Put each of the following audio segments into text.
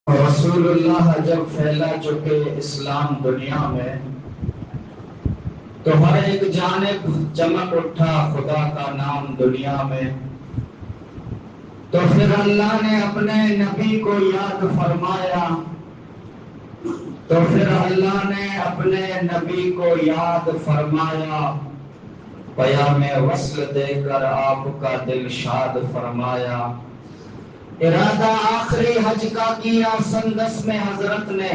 رسول اللہ جب پھیلا چکے اسلام دنیا میں تو ہر ایک جانب چمک اٹھا خدا کا نام دنیا میں. تو پھر اللہ نے اپنے نبی کو یاد فرمایا پیام وصل دے کر آپ کا دل شاد فرمایا. ارادہ آخری حج کا کیا سندس میں حضرت نے،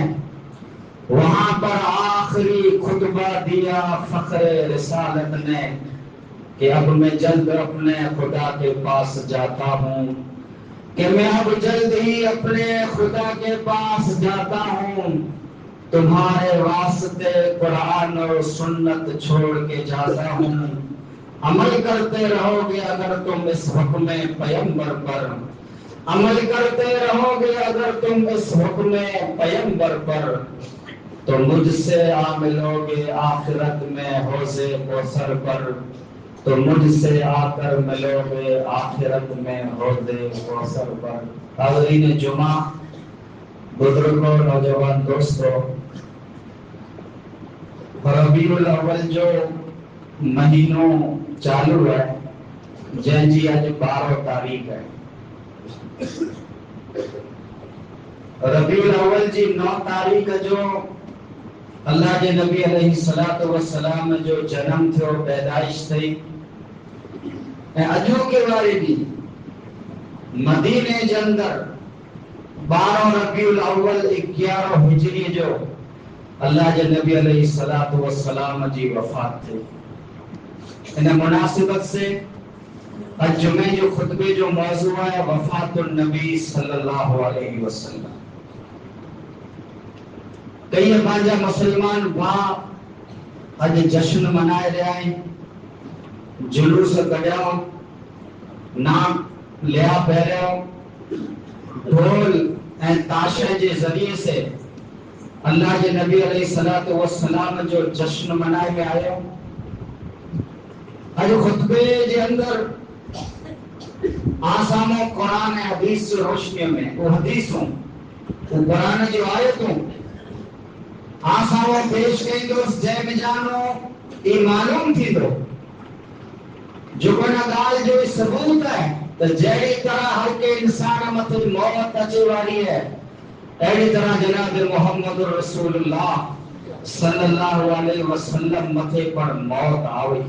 وہاں پر آخری خطبہ دیا فخر رسالت نے کہ اب میں جلد اپنے خدا کے پاس جاتا ہوں، تمہارے واسطے قرآن اور سنت چھوڑ کے جاتا ہوں. عمل کرتے رہو گے اگر تم اس حکم پیغمبر پر، تو مجھ سے آ ملو گے آخرت میں حوضے کوثر پر، حاضرین جمعہ، بزرگوں، نوجوان دوستوں، ربیع الاول جو مہینوں چالو ہے جن جی اج 12 تاریخ ہے. ربیع الاول جی 9 تاریخ جو اللہ کے نبی علیہ الصلوۃ والسلام جو جنم تھو پیدائش تھی اجو کے واری بھی مدینے کے اندر 12 ربیع الاول 11 ہجری جو اللہ کے نبی علیہ الصلوۃ والسلام جی وفات تھی. ان مناسبت سے آج جمعے جو خطبے جو موضوع ہے وفات النبی صلی اللہ علیہ وسلم. کئی پانچ مسلمان باپ اج جشن منائے رہا ہیں، جلوس کڈیا، نام لیا پہریا، ڈھول تاشے کے ذریعے سے اللہ کے نبی علیہ الصلوۃ والسلام جو جشن منائے میں آئے. اج خطبے کے اندر آساموں قرآن حدیث سے روشنی میں وہ حدیثوں وہ قرآن جو آیتوں آساموں پیش کئی دوست جے میں جانو یہ معلوم تھی دو جو کوئی گال جو ثبوت ہے تو جیڑی طرح ہر کے انسان مت موت اچے والی ہے ایڑی طرح جناب محمد رسول اللہ صلی اللہ علیہ وسلم متے پر موت آوئی.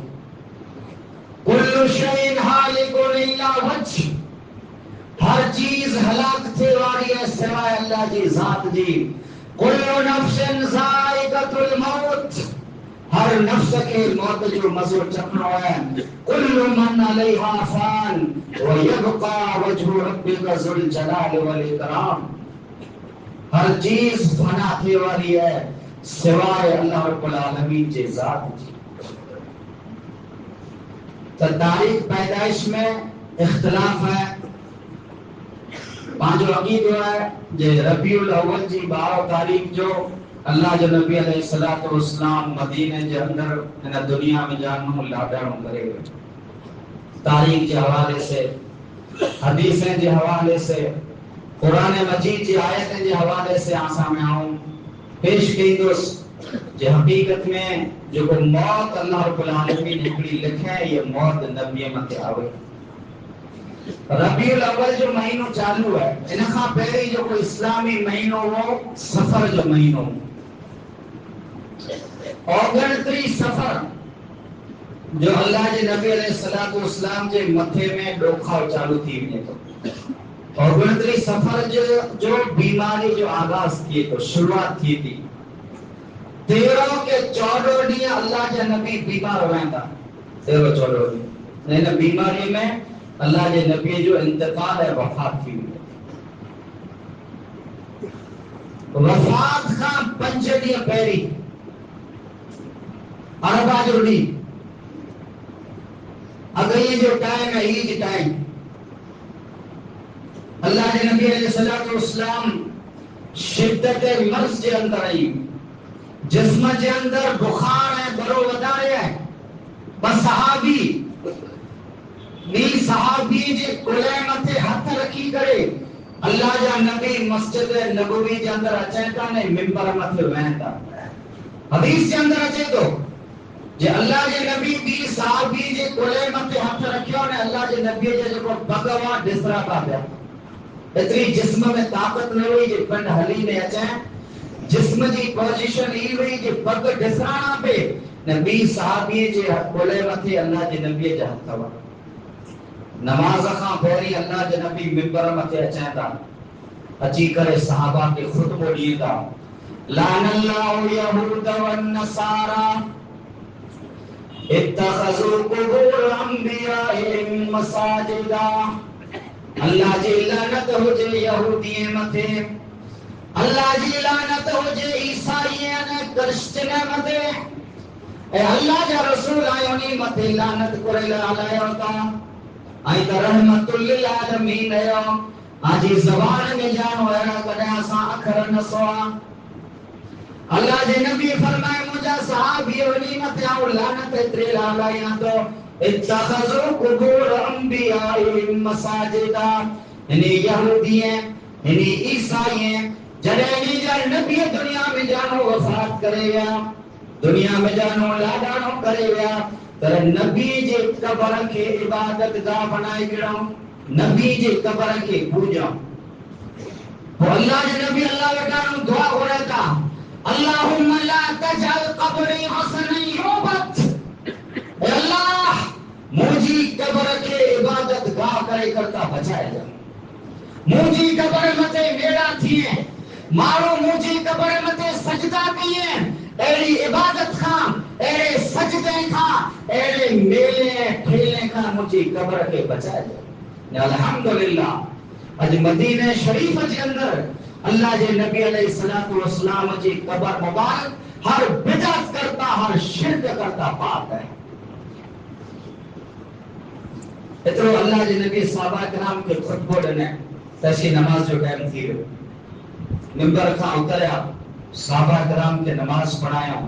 کل شیء ہالک الا وجہ، ہر چیز ہلاک تھے واری ہے سوائے اللہ کی ذات جی. کل نفس ذائقۃ الموت، ہر نفس کے موت جو مزو چکھنا ہے. کل من علیہا فان ویبقى وجہ ربک ذو الجلال والاکرام، ہر چیز فنا تھے واری ہے سوائے اللہ رب العالمین کی ذات جی. تو تاریخ پیدائش میں اختلاف ہے. پانچو عقید ہے جو ربیع الاول جی 12 تاریخ جو اللہ جو نبی علیہ الصلوۃ والسلام مدینے کے اندر ان دنیا میں جانوں لاڈاڑوں کرے گئے. تاریخ کے حوالے سے، حدیثیں کے حوالے سے، قرآن مجید کی آیتیں کے حوالے سے آسا میں آؤں پیش کی دوست جو حقیقت میں جو کو موت اللہ رب العالمین نے لکھا ہے یہ موت نبی مت آوے. ربیع الاول جو مہینوں چالو ہے انہاں پہلی جو کوئی اسلامی مہینوں ہو سفر جو مہینوں اوگنتری سفر جو اللہ کے نبی علیہ الصلوۃ والسلام کے متھے میں ڈوکھا چالو تھی ونے تو اوگنتری سفر جو بیماری جو آغاز کی تو شروعات کی تھی 13 کے 14 ڈی اللہ کے نبی بیمار ہوئے تھا. 13-14 ڈی ان بیماری میں اللہ کے نبی جو انتقال ہے وفات تھی. وفات کا 5 ڈی پہری عربہ جو ڈی اگر یہ جو ٹائم ہے یہ ٹائم اللہ کے نبی علیہ الصلوۃ والسلام شدت مرض کے اندر آئی، جسم کے اندر بخار ہے برو ودارے ہے. بس صحابی جے کلے متے ہاتھ رکھی کرے اللہ جا نبی مسجد نبوی کے اندر اچھے تا نے ممبر مت وینتا حدیث کے اندر اچھے تو جے اللہ جے نبی 20 صحابی جے کولے مت ہاتھ رکھیو نے اللہ جے نبی جے کو بگوا ڈسرا کا پیا اتنی جسم میں طاقت نہ ہوئی جے پنڈ ہلی نے اچھے جسم جی پوزیشن ای ہوئی جے پگ ڈسرا نہ پے نبی صحابی جے کولے مت اللہ جے نبی جے ہاتھ وا نماز خان پہری اللہ جے نبی ممبر مت اچھے تا اچھی کرے صحابہ کے خطبہ دیتا لعن اللہ یہود والنصارى اتخذوا قبور انبیائهم مساجدا اللہ جی لعنت ہو جے یہودی متے اللہ جی لعنت ہو جے عیسائیاں کرسچن متے اے اللہ جا رسول آئونی متے لعنت کرے علیہ ہوتا آئی تا رحمت للعالمین ہے آجی زبان میں جانو ہے کدے اساں اکھر نہ سوا اللہ جے نبی فرمائے مجھا صحابی ونی مت آو لعنت تیرے لایا تو اتخذوا قبور انبیاء مساجدا یعنی یہودی ہیں یعنی عیسائی ہیں جڑے جا نبی دنیا میں جانو وفات کرے گیا دنیا میں جانو لاڈانو کرے گیا تر نبی جے قبر کے عبادت گاہ بنائے گڑا نبی جے قبر کے پوجا وہ اللہ جے نبی اللہ وٹانو دعا ہو رہا تھا اللہم لا تجعل قبری حسن یوبت اے اللہ مجھے قبر کے عبادت گاہ کرے کرتا بچائے جا مجھے قبر متے میڑا تھیے مارو مجھے قبر متے سجدہ کیے ایڑی عبادت خان ایڑے سجدے خان ایڑے میلے ٹھیلے خان مجھے قبر کے بچائے جا الحمدللہ اج مدینہ شریف کے اندر اللہ جے نبی علیہ الصلوۃ والسلام جی قبر مبارک ہر بدعت کرتا ہر شرک کرتا پاک ہے اترو اللہ جے نبی صحابہ کرام کے خطبہ ڈنے تشی نماز جو ٹائم تھی ممبر کا اتریا صحابہ کرام کے نماز پڑھایا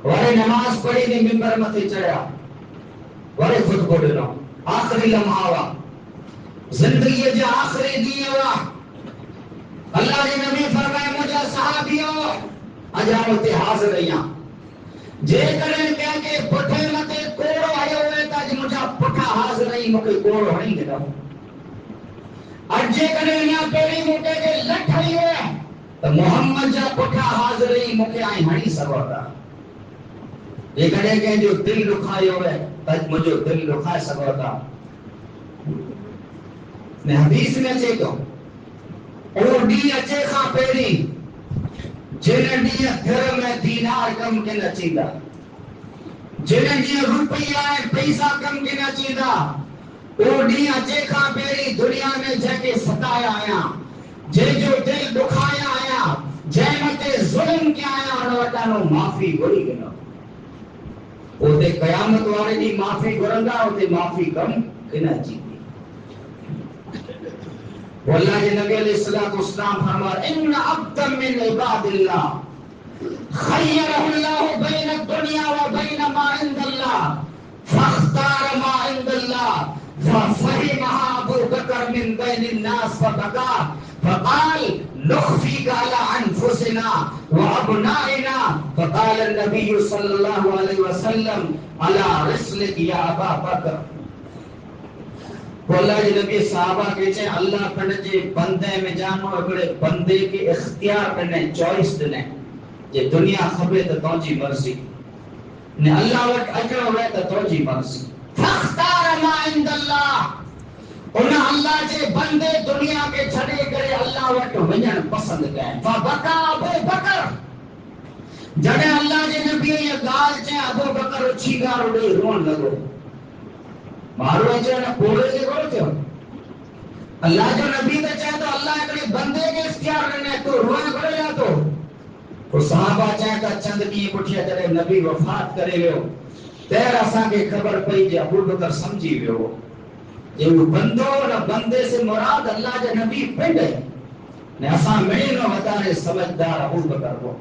وارے نماز پڑھی نے ممبر متے چڑھیا وارے خطبہ ڈنا آخری لمحہ وا زندگی جے آخری دین وا اللہ جی نبی فرمائے مجھے صحابیوں اجاؤ تے حاضر رہیاں جے کریں کہا کہ پٹھے متے کوڑو آئے ہوئے تا جی مجھے پٹھا حاضر رہی مکہ کوڑو ہنی گا اجے کریں یا پیڑی موٹے کے لٹ ہی ہوئے تو محمد جا پٹھا حاضر رہی مکہ آئی ہنی سکوتا جے کریں کہ جو دل لکھائے ہوئے تج مجھے دل لکھائے سکوتا میں حدیث میں چاہتا ہوں اور ڈی اچھے خواہ پیری جنہیں ڈی گھر میں دینار کم کے نچیدہ جنہیں ڈی روپیہ پیسہ کم کے نچیدہ اور ڈی اچھے خواہ پیری دنیا میں جے کے ستایا آیا جے جو دل دکھایا آیا جے متے ظلم کیا آیا انوٹانو معافی گوری گنا وہ دے قیامت والے دی معافی گرنگا وہ دے معافی کم کنا چیدی واللہ جی نبی علیہ السلام فرما ان عبد من عباد اللہ خیرہ اللہ بین الدنیا و بین ما عند اللہ فاختار ما عند اللہ ففہمہا ابو بکر من بین الناس فبکا فقال نخفیک علی انفسنا و ابنائنا فقال النبی صلی اللہ علیہ وسلم علی رسلک یا ابا بکر اللہ جی نبی صحابہ کے چھے اللہ پڑھے بندے میں جانو اگڑے بندے کے اختیار کرنے چوائس دنے جے دنیا خبرے تو توجی مرضی نے اللہ وقت اجر ہوئے تو توجی مرضی فاختار ما عند اللہ انہا اللہ جے بندے دنیا کے چھڑے کرے اللہ وقت ونجن پسند گئے فبکا ابو بکر جڑے اللہ جے نبی یہ گال چھے ابو بکر اچھی گار اڑے رون لگو مارو اچھا نا پوڑے سے کرو چھو اللہ جو نبی تے چاہے تو اللہ اکڑی بندے کے اختیار رہنے تو روان کرے جا تو صحابہ چاہے تو چند کی پٹھیا چلے نبی وفات کرے گئے ہو تیر اساں کے خبر پئی جے ابو بکر سمجھی گئے ہو یہ وہ بندو نہ بندے سے مراد اللہ جو نبی پنڈ ہے نے اساں مینو ہتارے سمجھدار ابو بکر ہو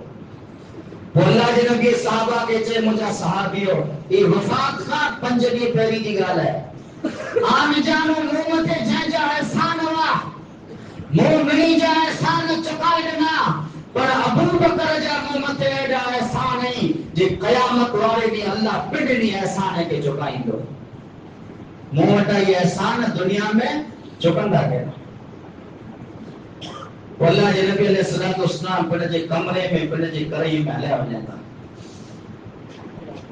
وہ اللہ جی نبی صحابہ کے چھے مجھا صحابیو یہ وفات خواہ پنجنی پیری کی گال ہے آن جانو مومت جہاں احسان ہوا مومنی جا احسان چکائے ڈنا پر ابو بکر جا مومت ایڈا احسان ہے جی قیامت والے بھی اللہ پڑھنی احسان ہے کہ چکائیں دو مومتا یہ احسان دنیا میں چکندہ گیا واللہ جی نبی علیہ السلام پڑھ جے کمرے میں پڑھ جے کرئی میں لے ہونے تھا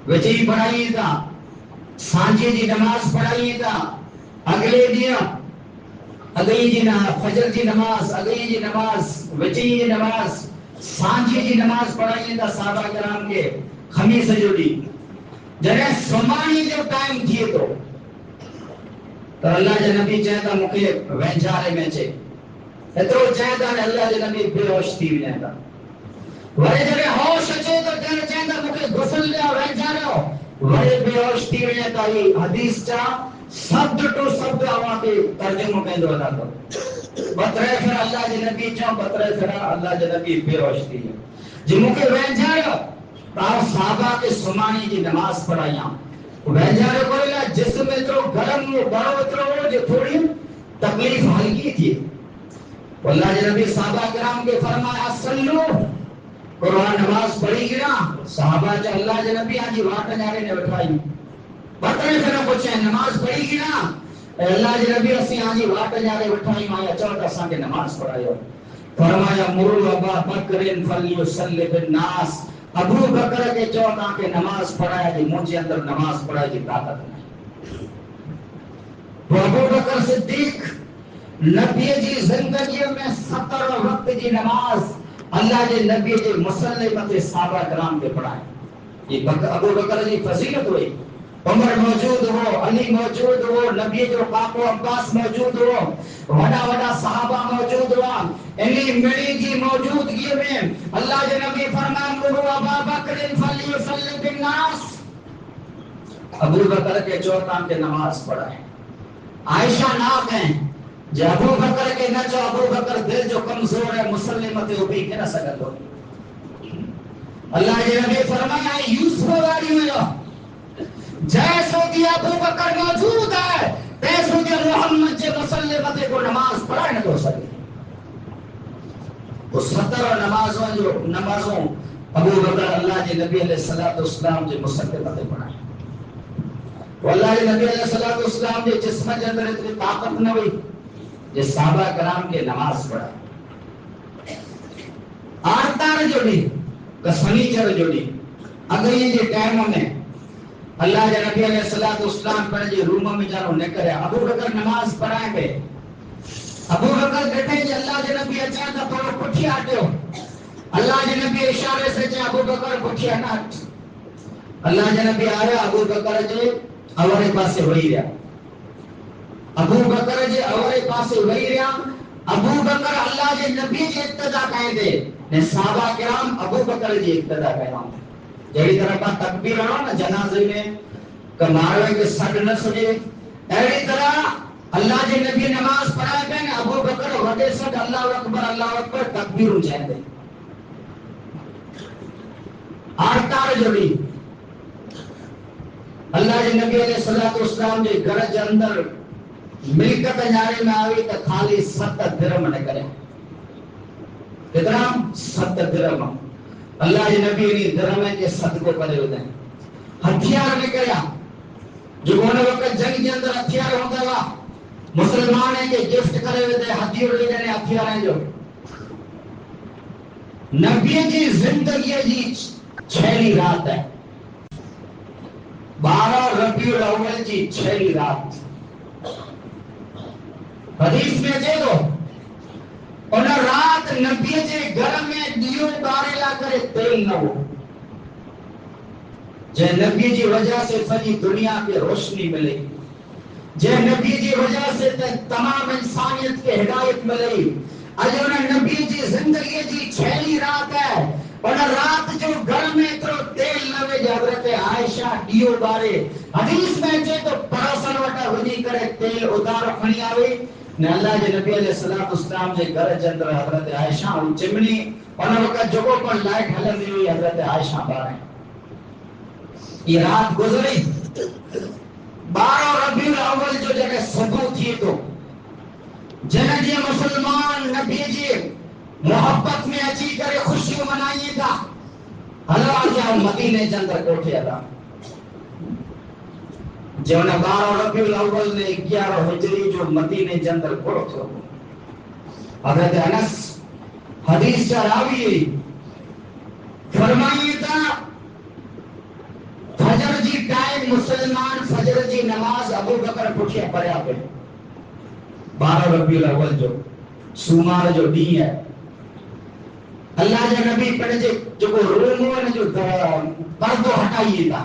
وچی پڑھائی تھا سانجی جی نماز پڑھائی تھا اگلے دیا اگئی جی فجر جی نماز اگئی جی نماز وچی جی نماز سانجی جی نماز پڑھائی تھا صحابہ کرام کے خمیس جو دی جنہیں سمانی جو ٹائم تھیے تو اللہ جے نبی چاہتا مکھے وینچارے میں چھے اترو چاہتا ہے اللہ جے نبی بے ہوش تھی بھی نہیں تھا وڑے جنہیں ہوش اچھے تو کہنا چاہتا مکھے غسل لیا وینچارے ہو وڑے بے ہوش تھی بھی نہیں تھا یہ حدیث چاہ سبد ٹو سبد آوان کے ترجمہ میں دو اللہ تو بطرے پھر اللہ جے نبی چاہ بطرے پھر اللہ جے نبی بے ہوش تھی جی مکھے وینچارے ہو تاو صحابہ کے سمانی جی نماز پڑھائیاں وینجارے کوئی لیا جسم میں تو گرم ہو بڑو اترو ہو جو تھوڑی تکلیف ہلکی تھی اللہ جی نبی صحابہ کرام کے فرمایا سلو قرآن نماز پڑھی گی نا صحابہ جو اللہ جی نبی آجی وارٹ جانے نے بٹھائی بطرے سے نہ پوچھیں نماز پڑھی گی نا اللہ جی نبی اسی آجی وارٹ جانے بٹھائی مایا چوتا ساں کے نماز پڑھائی فرمایا مرو ابا بکرین فلیسلی بالناس ابو بکر کے چوتھا کے نماز پڑھایا جی مجھے اندر نماز پڑھایا جی طاقت نہیں تو ابو بکر صدیق نبی جی زندگی میں 70 وقت جی نماز اللہ جی نبی جی مسلح مت صحابہ کرام کے پڑھائے یہ ابو بکر جی فضیلت ہوئی عمر موجود ہو علی موجود ہو نبی جو پاک و عباس موجود ہو وڈا وڈا صحابہ موجود ہوا انہی مڑی کی موجودگی میں اللہ کے نبی فرمان کرو ابا بکر فلیصلی بالناس ابو بکر کے چوتھا کے نماز پڑھائے عائشہ ناک ہیں جب ابو بکر کے نہ چو ابو بکر دل جو کمزور ہے مسلمت ابھی کے نہ سکت ہو اللہ کے نبی فرمایا یوسف واری میں جیسو کی ابو بکر موجود ہے تیسو کی محمد جے مسلمت کو نماز پڑھائے نہ تو سکے وہ 70 نمازوں ابو بکر اللہ جے نبی علیہ السلام جے مسلمت پڑھائے واللہ جے نبی علیہ السلام جے جسم کے اندر اتنی طاقت نہ ہوئی جے صحابہ کرام کے نماز پڑھائے آرتار جوڑی کسنیچر جوڑی اگر یہ جے ٹائم میں اللہ جے نبی علیہ السلام پر جے روم میں جانو نکرے ابو بکر نماز پڑھائیں گے ابو بکر کہتے ہیں اللہ جے نبی اچھا تھا تو پٹھی آتے ہو اللہ جے نبی اشارے سے چاہے ابو بکر پٹھی آنا اللہ جے نبی آیا ابو بکر جے اوارے پاسے وہی رہا ابو بکر جے اوارے پاسے وہی رہا ابو بکر اللہ جے نبی جے اقتدا کہیں دے نے صحابہ کرام ابو بکر جے اقتدا کہیں جیڑی طرح کا تکبیر آنا نا جنازے میں کماروے کے سڑ نہ سجے ایڑی طرح اللہ جے نبی نماز پڑھائے گئے ابو بکر وڈے سڑ اللہ اکبر تکبیر اچھائے دے آرتار جوڑی اللہ جے نبی علیہ السلام جے گھر جے اندر ملکت جارے میں آوی تا خالی 7 درم نے کرے کتنا 7 درم اللہ جے نبی نے درم کے صدقے کرے ہوتے ہیں ہتھیار نے کریا جو کونے وقت جنگ کے اندر ہتھیار ہوتا ہوا مسلمان ہیں کہ گفٹ کرے ہوتے ہیں ہتھیار لے جانے ہتھیار ہیں جو نبی جی زندگی جی 6 رات ہے 12 ربیع الاول جی 6 رات حدیث میں چاہے دو ان رات نبی جے گھر میں دیو بارے لا کرے تیل نہ ہو جے نبی جی وجہ سے ساری دنیا کے روشنی ملے جے نبی جی وجہ سے تمام انسانیت کے ہدایت ملے اج انہیں نبی جی زندگی جی 6 رات ہے اور رات جو گھر میں اترو تیل نوے جے حضرت عائشہ دیو بارے حدیث میں چاہے تو پڑوسن وٹا ہوئی کرے تیل اتار کھنی آوے نے اللہ جے نبی علیہ السلام جے گھر جے اندر حضرت عائشہ چمنی اور وقت جگہ پر لائٹ ہلندی ہوئی حضرت عائشہ بارے یہ رات گزری 12 ربیع الاول جو جگہ صبح تھی تو جن جي مسلمان نبی جي محبت میں اچھی کرے خوشیوں منائیے گا ہلا کیا مدینے کے اندر کوٹھے ادا جو 12 ربیع الاول نے 11 ہجری جو مدینے کے اندر کوٹھو حضرت انس حدیث کا راوی فرمائیے تھا فجر جی ٹائم مسلمان فجر جی نماز ابو بکر پٹھیا پڑھیا پہ 12 ربیع الاول جو سومار جو ڈی ہے اللہ جا نبی پڑھے جو روم ہو جو پردو ہٹائیے تھا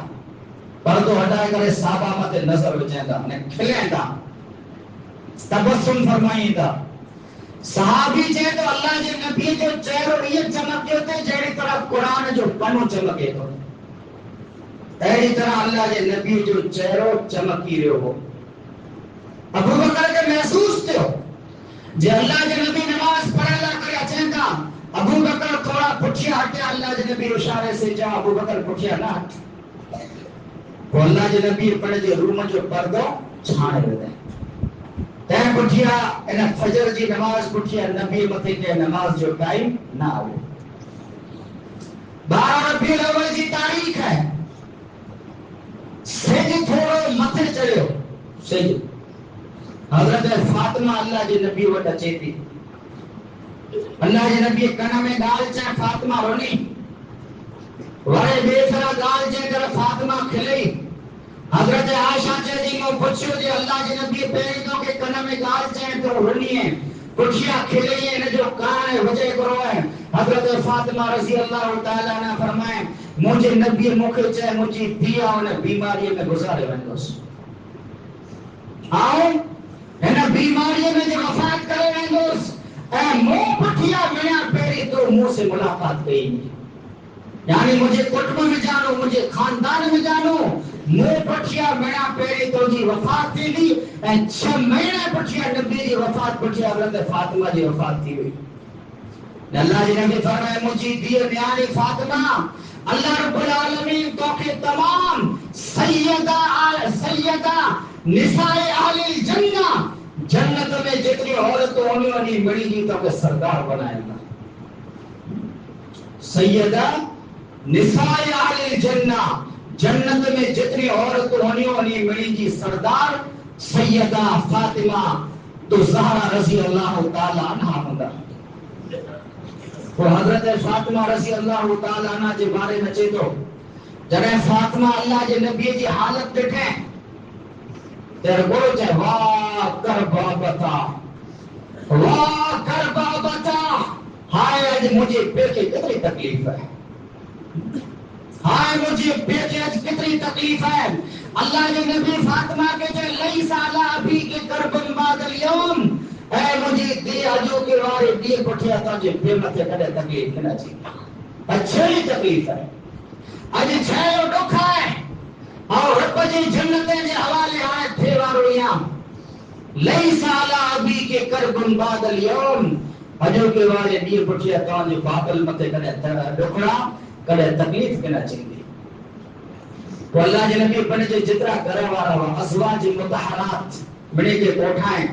پردو ہٹائے کرے صحابہ مت نظر وچیں تھا نے کھلیں تھا تبسم فرمائیں تھا صحابی چاہے تو اللہ جے نبی جو چہرو یہ چمکے ہوتے جیڑی طرح قرآن جو پنو چمکے تو ایڑی طرح اللہ جے نبی جو چہرو چمکی رہے ہو ابو بکر کے محسوس تھے ہو جے اللہ جے نبی نماز پڑھا لا کرے اچھیں تھا ابو بکر تھوڑا پٹھیا ہٹے اللہ جے نبی اشارے سے جا ابو بکر پٹھیا نہ ہٹ وہ اللہ جے نبی پڑھے جو روم جو پردو چھانے رہے تے پٹھیا ان فجر جی نماز پٹھیا نبی متے کے نماز جو ٹائم نہ آئے 12 ربیع الاول کی تاریخ ہے سج تھوڑو متے چڑھو سج حضرت فاطمہ اللہ جے نبی وٹ اچے تھی اللہ جے نبی کن میں گال چاہے فاطمہ رونی وارے بے طرح گال چاہے کر فاطمہ کھلئی حضرت عائشہ چاہے جی میں پوچھو جی اللہ جے نبی پہلی تو کہ کن میں گال چاہے تو رونی ہے پوچھیا کھلئی ہے جو کان ہے وجہ کرو ہے حضرت فاطمہ رضی اللہ تعالیٰ نے فرمائے مجھے نبی مکھے چاہے مجھے دیا انہیں بیماری میں گزارے وینڈوس آؤ انہیں بیماری میں جو وفات کرے وینڈوس اے منہ پٹھیا میں پیری تو منہ سے ملاقات گئی یعنی مجھے کٹب میں جانو مجھے خاندان میں جانو منہ پٹھیا میں پیری تو جی وفات تھی لی 6 مہینے پٹھیا نبی جی وفات پٹھیا حضرت فاطمہ جی وفات تھی ہوئی اللہ جی نبی فرمائے مجھے دیئے نیانی فاطمہ اللہ رب العالمین تو کہ تمام سیدہ نساء اہل الجنہ جنت میں جتنی عورتوں ہونی ہونی مڑی گی تو کہ سردار بنائے گا سیدہ نساء اہل الجنہ جنت میں جتنی عورتوں ہونی مڑی گی سردار سیدہ فاطمہ تو زہرا رضی اللہ تعالیٰ عنہ ہوگا تو حضرت فاطمہ رضی اللہ تعالیٰ عنہ جے بارے میں چے تو جنہیں فاطمہ اللہ جے نبی جی حالت دیکھیں تیرے بولو چاہے واہ کر بابتا ہائے آج مجھے پیچھے کتنی تکلیف ہے ہائے مجھے پیچھے آج کتنی تکلیف ہے اللہ جے نبی فاطمہ کے جو لئی سالہ ابھی کے کربن بعد اليوم اے مجھے دی آجو کے وارے دی پٹھیا تھا جو پیمت ہے کدے تکلیف نہ چاہیے اچھی تکلیف ہے آج چھائے ڈوکھا ہے اور رب جی جنتیں جے حوالے آئے تھے وارویاں لئی سالہ ابھی کے کربن بعد اليوم اجو کے وارے دی پٹھیا تھا جو باطل متے کدے ڈوکھڑا کدے تکلیف کنا چاہیے تو اللہ جے نبی پڑھے جو جترا کرے وارا ہوا ازواج مطہرات بڑے کے کوٹھائیں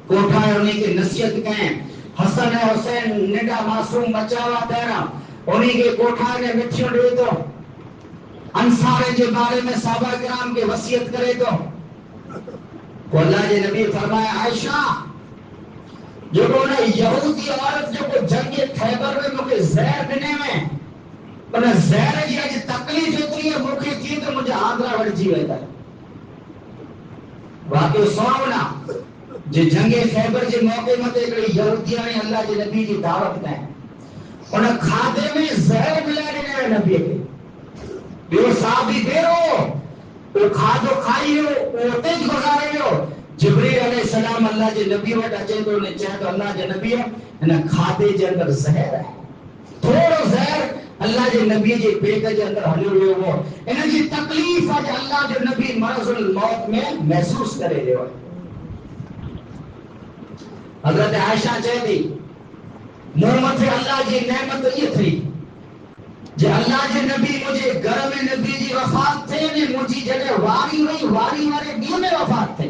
انہیں کی نصیحت کہیں حسن حسین نگا معصوم بچاوا تیرا انہیں کے کوٹھائیں نے مٹھیوں دے دو انصار کے بارے میں صحابہ کرام کے وصیت کرے دو تو اللہ جے نبی فرمایا عائشہ جو نے یہودی عورت جو کو جنگ خیبر میں مجھے زہر دینے میں انہیں زہر جی آج تکلیف اتنی ہے مکھی تھی تو مجھے آدھرا بڑھ جی ہوئے تھا واقعی سونا جو جنگ خیبر جی موقع میں ایک یہودیاں نے اللہ جی نبی کی دعوت دیں انہیں کھاتے میں زہر ملا دینے نبی کے بیو صحابی دیرو وہ کھادو کھائی ہو وہ تیج گزارے ہو جبریل علیہ السلام اللہ جی نبی وٹ اچے تو انہیں چاہے تو اللہ جی نبی انہیں کھاتے جے اندر زہر ہے تھوڑو زہر اللہ جی نبی جی پیٹ جے اندر ہلے ہوئے ہو انہیں جی تکلیف ہے اللہ جی نبی مرض الموت میں محسوس کرے لے ہو حضرت عائشہ چاہے دی محمد اللہ جی نعمت یہ تھی جو اللہ جی نبی مجھے گھر میں نبی جی وفات تھے نے مجھے جگہ واری ہوئی واری والے دین میں وفات تھے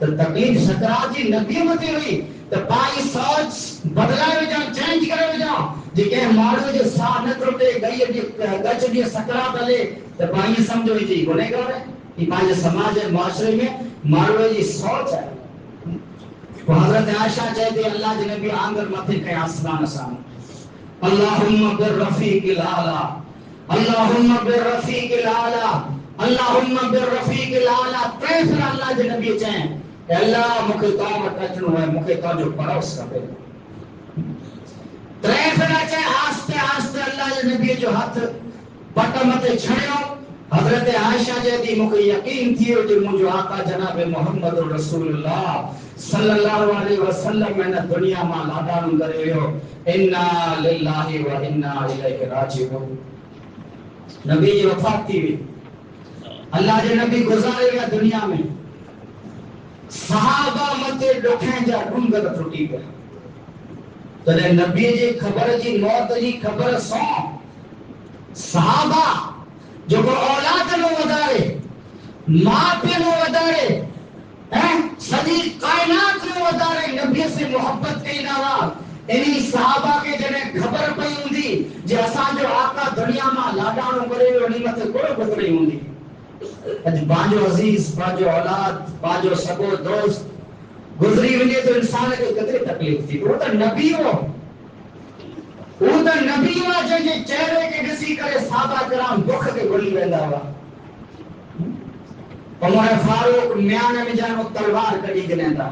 تو تکلیف سکرات جی نبی متے ہوئی تو پائی سوچ بدلائے جاؤ چینج کرے جاؤ جی کہ مارو جو ساتھ نہ کرتے گئی جی گچ جی سکرات علی تو پائی سمجھو جی گنہگار ہے یہ پانچ سماج معاشرے میں مارو جی سوچ ہے. حضرت عائشہ چاہتے اللہ جی نبی آنگر متے کہیں آسمان آسان اللہم بالرفیق الاعلی اللہم بالرفیق الاعلی اللہم بالرفیق الاعلی تیسرا اللہ جی نبی چاہیں کہ اللہ مکھے تو وٹ اچنو ہے مکھے تو جو پڑوس کرے تیسرا چاہیں آستے آستے اللہ جی نبی جو ہاتھ پٹ متے چھڑیو حضرت عائشہ جیتی مکھے یقین تھیو جو مجھو آقا جناب محمد رسول اللہ صلی اللہ علیہ وسلم میں دنیا ماں لادانو کرے ہو انا للہ و انا الیہ راجعون. نبی جی وفات تھی ہوئی اللہ جے نبی گزارے گیا دنیا میں صحابہ متے ڈکھیں جا ڈونگر ٹوٹی گیا تنے نبی جی خبر جی موت جی خبر سو صحابہ جو کو اولاد نو ودارے ماں پہ نو ودارے سجی کائنات نو ودارے نبی سے محبت کے علاوہ انہی صحابہ کے جنہیں خبر پئی ہوندی جے اساں جو آقا دنیا ماں لاڈانو کرے انہی متے کوڑ گزری ہوندی اج پانچو عزیز پانچو اولاد پانچو سگو دوست گزری ونجے تو انسان کے کتری تکلیف تھی وہ تو نبی ہو وہ تو نبی ہو جنہیں چہرے کے ڈسی کرے صحابہ کرام دکھ کے گلی ویندا ہوا عمر فاروق میاں میں جانو تلوار کڑی گنیندا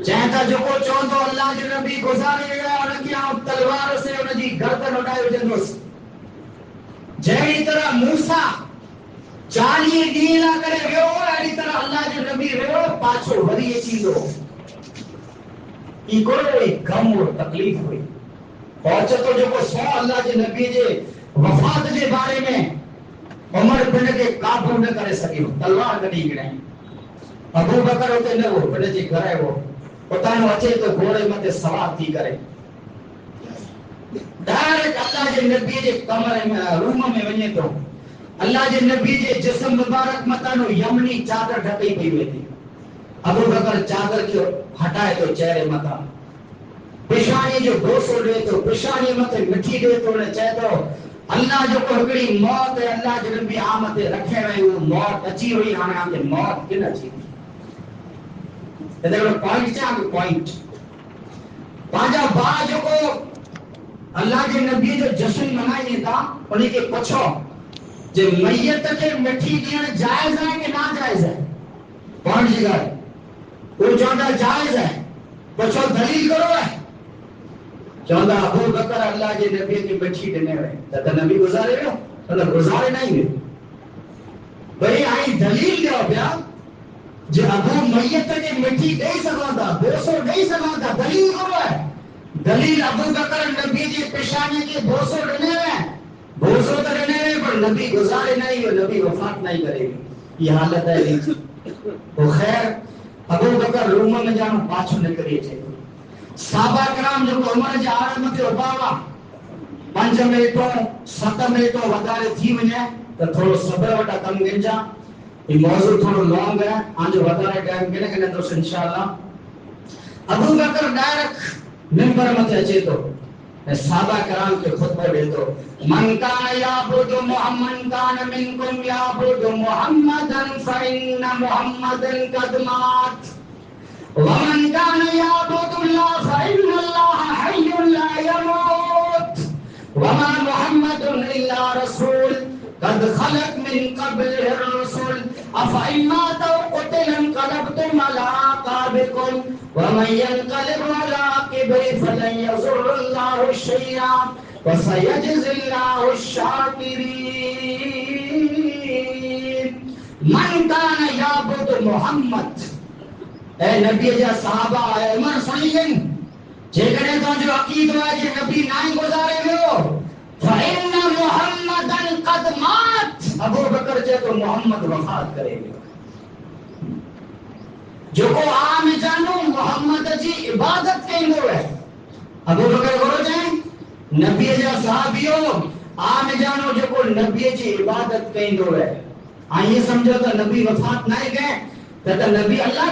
چاہتا جو کو چوندو اللہ جو نبی گزارے گیا ان کی آن تلوار سے ان جی گردن اٹھائے جندوس جہی طرح موسیٰ 40 ڈیلا کرے ویو ایڈی طرح اللہ جو نبی ویو پاچھو وری یہ چیز ہو ایک ہوئی غم اور تکلیف ہوئی پہنچے تو جو کو سو اللہ جو نبی جے وفات جے بارے میں عمر بن کے قابو نہ کرے سکے تلوار کڑی گئے ابو بکر ہوتے نہ وہ بن جی گھر ہے وہ پتہ نہ اچے تو گھوڑے متے سوار تھی کرے ڈائریکٹ اللہ جے نبی جے کمرے میں روم میں ونے تو اللہ جے نبی جے جسم مبارک متا نو یمنی چادر ڈھکی پئی ہوئی تھی ابو بکر چادر کو ہٹائے تو چہرے متا پیشانی جو بوسو دے تو پیشانی متے مٹھی دے تو نے چاہے تو اللہ جو کو ہکڑی موت ہے اللہ جو نبی آمد رکھے ہوئے وہ موت اچھی ہوئی ہمیں آمد موت کن اچھی ہوئی دیکھو پوائنٹ چاہاں کہ پوائنٹ پانچا با جو کو اللہ کے نبی جو جشن منائی تھا انہیں کے پچھو جو میت کے مٹھی دین جائز ہے کہ نہ جائز ہے پوائنٹ جگہ ہے وہ چاہتا جائز ہے پچھو دلیل کرو ہے چاہتا ابو بکر اللہ کے نبی کی مٹھی دینے ہوئے تو نبی گزارے گا تو گزارے نہیں ہوئے بھئی آئی دلیل دیا پیا جو ابو میت کے مٹھی دے سکا تھا بوسو دے سکا تھا دلیل کرو ہے دلیل ابو بکر نبی جی پیشانی کے بوسو دینے ہوئے بوسو تو دینے ہوئے پر نبی گزارے نہیں ہوئے نبی وفات نہیں کرے گی یہ حالت ہے تو خیر ابو بکر روم میں جانو پاچھو نکریے چھے صحابہ کرام جو عمر جے آرمت اباوا 5 منٹوں 7 منٹوں ودارے تھی ونے تو تھوڑو صبر وٹا کم گنجا یہ موضوع تھوڑو لانگ ہے آنجو ودارے ٹائم کے لئے تو انشاءاللہ ابو بکر ڈائریکٹ ممبر مت اچے تو صحابہ کرام کے خطبہ دے تو من کان یعبد محمد کان منکم یعبد محمدا فإن محمدا قد مات ومن كان يعبد الله فإن الله حي لا يموت وما محمد إلا رسول قد خلت من قبله الرسل أفإن مات أو قتل انقلبتم على أعقابكم ومن ينقلب على عقبيه فلن يضر الله شيئا وسيجزي الله الشاكرين. من كان يعبد محمد اے نبی جا صحابہ اے عمر سنیئن جیکنے تو جو عقید ہے کہ نبی نائن گزارے ہو فَإِنَّ مُحَمَّدًا قَدْ مَاتْ ابو بکر جے تو محمد وفات کرے گا جو کو عام جانو محمد جی عبادت کہیں گو ہے ابو بکر گو جائیں نبی جا صحابیوں عام جانو جو کو نبی جی عبادت کہیں گو ہے آئیے سمجھو تو نبی وفات نہیں گئے ته نبی الله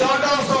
1400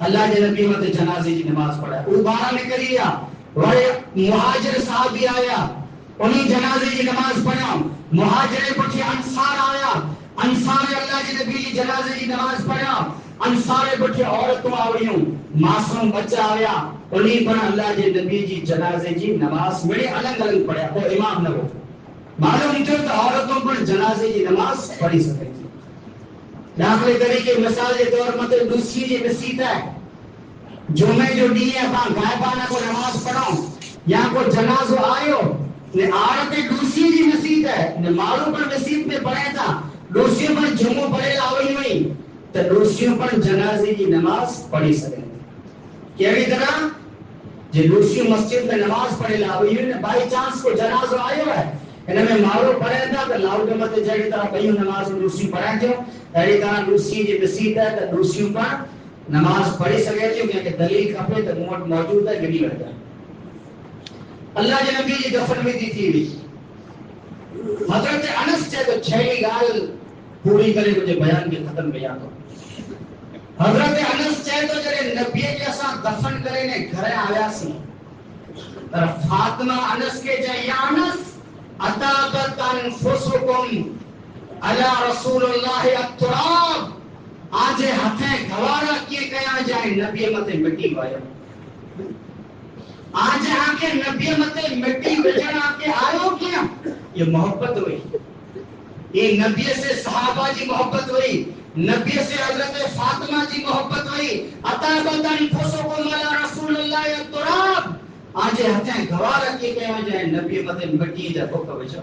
اللہ کے نبی مت جنازے کی نماز پڑھا وہ باہر نکلیا وڑے مہاجر صحابی آیا انہیں جنازے کی نماز پڑھا مہاجر پٹھی انصار آیا انصار اللہ کے نبی کی جنازے کی نماز پڑھا انصار پٹھی عورتوں آوڑیوں معصوم بچہ آیا انہیں پر اللہ کے نبی کی جنازے کی نماز میرے الگ الگ پڑھا وہ امام نہ ہو معلوم تھا تو عورتوں پر جنازے کی نماز پڑھی سکے داخلے طریقے مثال کے طور مطلب دوسری جی مسیح ہے جمعے جو ڈی ہے غائبانہ کو نماز پڑھاؤں یا کو جنازہ آئیو نے عورت دوسری جی مسیح ہے نے مارو پر مسیح میں پڑھے تھا دوسری پر جمعہ پڑھے لاوئی ہوئی تو دوسری پر جنازے کی نماز پڑھی سکے کیوی طرح جو دوسری مسجد میں نماز پڑھے لاوئی ہوئی نے بائی چانس کو جنازہ آئیو ہے انہیں میں مارو پڑھے تھا کہ لاؤ کے مطلب جائے طرح کئی نماز دوسری پڑھا جو ایڈی طرح دوسری جی مسیح ہے تو دوسری پر نماز پڑھی سکے جو کہ دلیل کھپے تو موجود ہے گنی لگ جائے اللہ کے نبی جی دفن میں دی تھی حضرت انس چاہے تو چھلی گال پوری کرے مجھے بیان کے ختم بیان ہو حضرت انس چاہے تو جرے نبی کے ساتھ دفن کرے نے گھرے آیا سی طرف فاطمہ انس کے جائے یا انس اتابت انفسکم علی رسول اللہ التراب آجے ہتھیں گھوارا کیے کیا جائے نبی مت مٹی وایا آج آکے نبی مت مٹی بجن آکے آئیو کیا یہ محبت ہوئی یہ نبی سے صحابہ جی محبت ہوئی نبی سے حضرت فاطمہ جی محبت ہوئی اتابت انفسکم علی رسول اللہ التراب آج ہتھیں گھوارا کیے کیا جائے نبی مت مٹی جا بھوکا بچا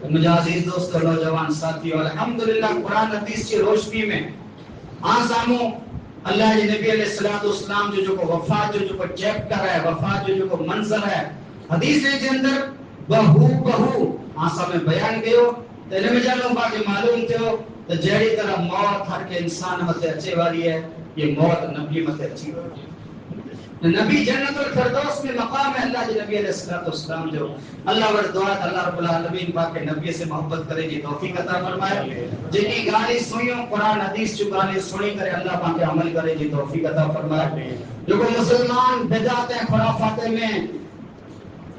مجھے عزیز دوست نوجوان ساتھیو الحمدللہ قرآن حدیث کی روشنی میں آساموں اللہ کے نبی علیہ السلام جو کو وفات جو کو چیپٹر ہے وفات جو کو منظر ہے حدیث کے اندر بہو آسا میں بیان کیو تیرے میں جانوں باقی معلوم تھے تو جیڑی طرح موت ہر کے انسان مت اچھے والی ہے یہ موت نبی مت اچھی والی ہے نبی جنت الفردوس میں مقام ہے اللہ کے نبی علیہ السلام جو اللہ ور دعا اللہ رب العالمین پاک نبی سے محبت کرے گی توفیق عطا فرمائے جنہی گالی سنیوں قرآن حدیث جو گالی سنی کرے اللہ پاک عمل کرے گی توفیق عطا فرمائے جو کو مسلمان بدعت خرافات میں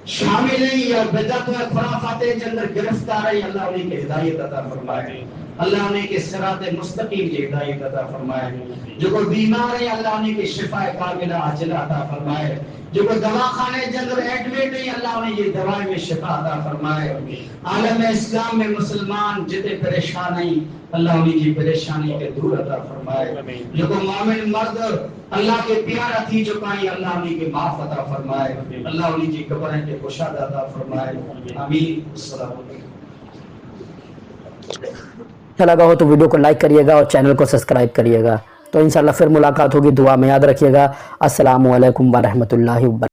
شامل ہیں یا بدعت و خرافات کے اندر گرفتار ہیں اللہ انہیں کی ہدایت عطا فرمائے اللہ انہیں کے صراط مستقیم کی ہدایت عطا فرمائے جو کوئی بیمار ہے اللہ انہیں کی شفا کاملہ عاجلہ عطا فرمائے جو کوئی دواخانے کے اندر ایڈمٹ ہے اللہ انہیں یہ دوائیں میں شفا عطا فرمائے عالم اسلام میں مسلمان جتنے پریشان ہیں اللہ انہیں کی پریشانی کے دور عطا فرمائے جو کوئی مومن مرد اللہ کے پیارا تھی جو کہیں اللہ انہیں کی معاف عطا فرمائے اللہ انہیں کی قبریں کے کشادہ عطا فرمائے آمین السلام علیکم اچھا لگا ہو تو ویڈیو کو لائک کریے گا اور چینل کو سبسکرائب کریے گا تو انشاءاللہ پھر ملاقات ہوگی دعا میں یاد رکھیے گا السلام علیکم ورحمۃ اللہ وبرکاتہ